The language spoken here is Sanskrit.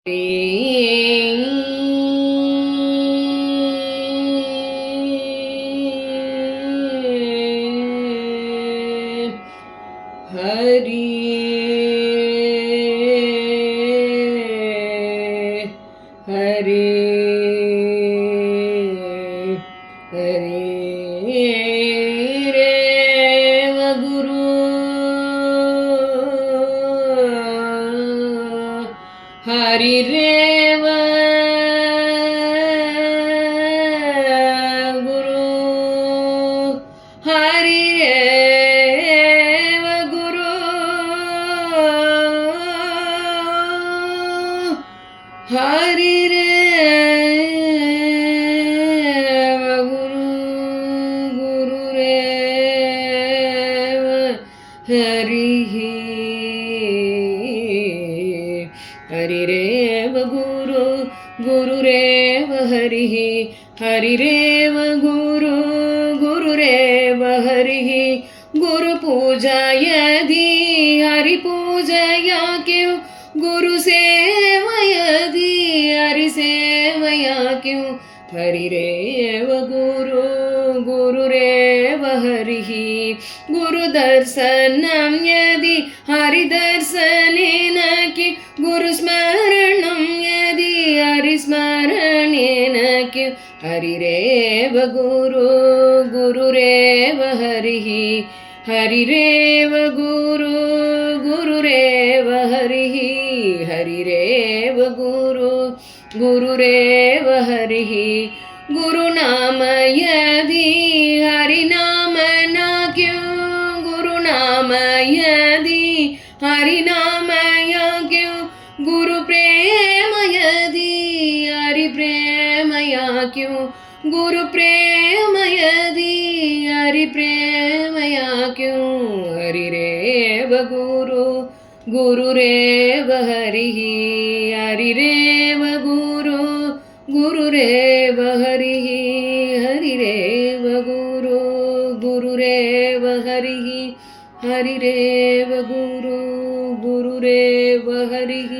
हरि हरे हरे रेव गुरु हरि रेव गुरु हरि रेव गुरु हरि रेव गुरु गुरुरेव हरिः हरिरेव गुरु गुरुरेव हरिः हरिरेव गुरु गुरुरेव हरिः गुरुपूजा यदि हरिपूजया क्यों गुरुसेवयदि हरिसेवया क्यों हरिरेव गुरु गुरुरेव हरिः गुरुदर्शनं यदि हरिदर्शनेन कि गुरुस्मरणं यदि हरिस्मरणेन कि हरिरेव गुरु गुरुरेव हरिः हरिरेव गुरु गुरुरेव हरिः हरिरेव गुरु गुरुरेव हरिः गुरुनाम यदि हरिनाम न क्यों गुरुनाम यदि हरिनाम या क्यों गुरु प्रेम यदि हरि प्रेम या क्यों गुरु प्रेम यदि हरि प्रेम या क्यों हरिरेव गुरु गुरुरेव हरिः हरिरेव गुरु गुरुरेव हरिः हरिरेव गुरु गुरुरेव हरिः हरिरेव गुरु गुरुरेव हरिः।